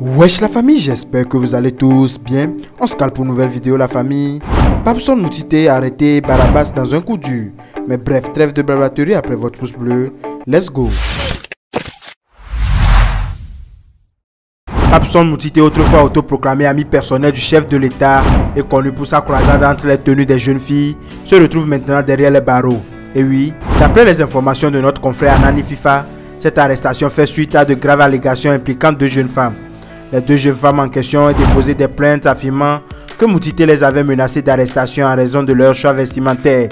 Wesh la famille, j'espère que vous allez tous bien. On se cale pour une nouvelle vidéo la famille. Pape Moutité a arrêté Barabas dans un coup dur. Mais bref, trêve de blablaterie après votre pouce bleu. Let's go. Pape Moutité, autrefois autoproclamé ami personnel du chef de l'État et connu pour sa croisade entre les tenues des jeunes filles, se retrouve maintenant derrière les barreaux. Et oui, d'après les informations de notre confrère Anani FIFA, cette arrestation fait suite à de graves allégations impliquant deux jeunes femmes. Les deux jeunes femmes en question ont déposé des plaintes affirmant que Moutité les avait menacées d'arrestation en raison de leur choix vestimentaire.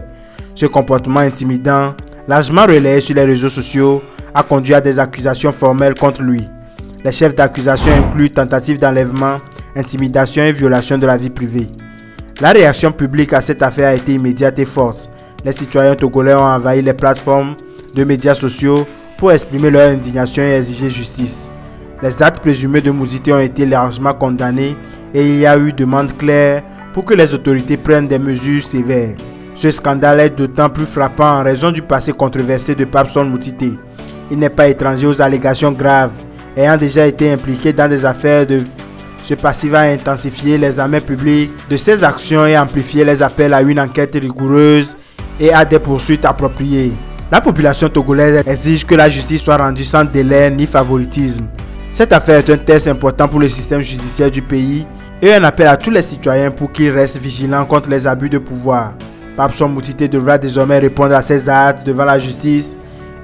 Ce comportement intimidant, largement relayé sur les réseaux sociaux, a conduit à des accusations formelles contre lui. Les chefs d'accusation incluent tentative d'enlèvement, intimidation et violation de la vie privée. La réaction publique à cette affaire a été immédiate et forte. Les citoyens togolais ont envahi les plateformes de médias sociaux pour exprimer leur indignation et exiger justice. Les actes présumés de Moutité ont été largement condamnés et il y a eu demande claire pour que les autorités prennent des mesures sévères. Ce scandale est d'autant plus frappant en raison du passé controversé de Pape Moutité. Il n'est pas étranger aux allégations graves, ayant déjà été impliqué dans des affaires de ce passif va intensifier l'examen public de ses actions et amplifier les appels à une enquête rigoureuse et à des poursuites appropriées. La population togolaise exige que la justice soit rendue sans délai ni favoritisme. Cette affaire est un test important pour le système judiciaire du pays et un appel à tous les citoyens pour qu'ils restent vigilants contre les abus de pouvoir. Pape Moutité devra désormais répondre à ses actes devant la justice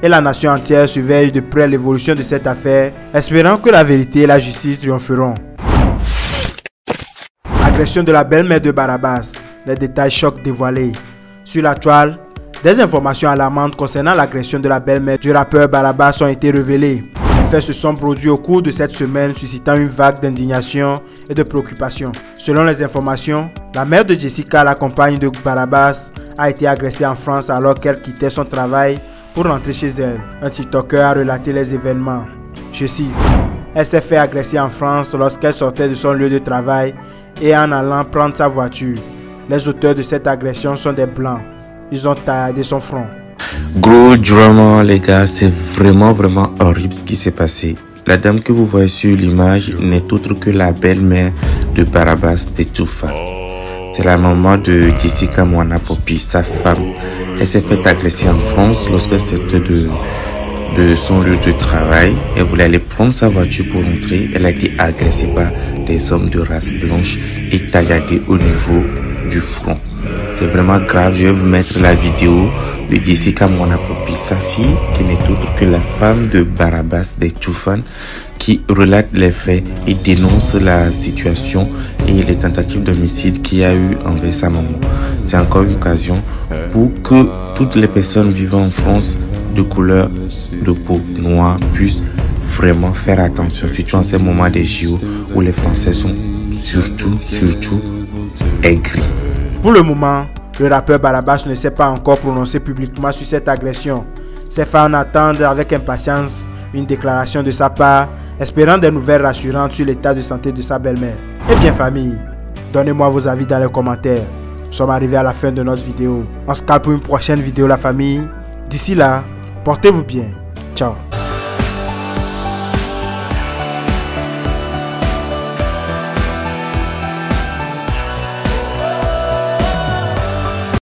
et la nation entière surveille de près l'évolution de cette affaire, espérant que la vérité et la justice triompheront. Agression de la belle-mère de Barabas, les détails chocs dévoilés. Sur la toile, des informations alarmantes concernant l'agression de la belle-mère du rappeur Barabas ont été révélées. Les faits se sont produits au cours de cette semaine, suscitant une vague d'indignation et de préoccupation. Selon les informations, la mère de Jessica, la compagne de Barabas, a été agressée en France alors qu'elle quittait son travail pour rentrer chez elle. Un TikToker a relaté les événements. Je cite: elle s'est fait agresser en France lorsqu'elle sortait de son lieu de travail et en allant prendre sa voiture. Les auteurs de cette agression sont des blancs. Ils ont taillé son front. Gros drama les gars, c'est vraiment horrible ce qui s'est passé. La dame que vous voyez sur l'image n'est autre que la belle-mère de Barabas de Toufa. C'est la maman de Jessica Moana Popi, sa femme. Elle s'est fait agresser en France lorsqu'elle sortait de son lieu de travail. Elle voulait aller prendre sa voiture pour rentrer. Elle a été agressée par des hommes de race blanche et tailladée au niveau du front. C'est vraiment grave. Je vais vous mettre la vidéo de Jessica Moana Popi, sa fille, qui n'est autre que la femme de Barabas de Toufan, qui relate les faits et dénonce la situation et les tentatives d'homicide qu'il y a eu envers sa maman. C'est encore une occasion pour que toutes les personnes vivant en France de couleur de peau noire puissent vraiment faire attention, surtout en ces moments des JO où les Français sont surtout aigris. Pour le moment, le rappeur Barabas ne s'est pas encore prononcé publiquement sur cette agression. Ses fans attendent avec impatience une déclaration de sa part, espérant des nouvelles rassurantes sur l'état de santé de sa belle-mère. Eh bien famille, donnez-moi vos avis dans les commentaires. Nous sommes arrivés à la fin de notre vidéo. On se cale pour une prochaine vidéo la famille. D'ici là, portez-vous bien. Ciao.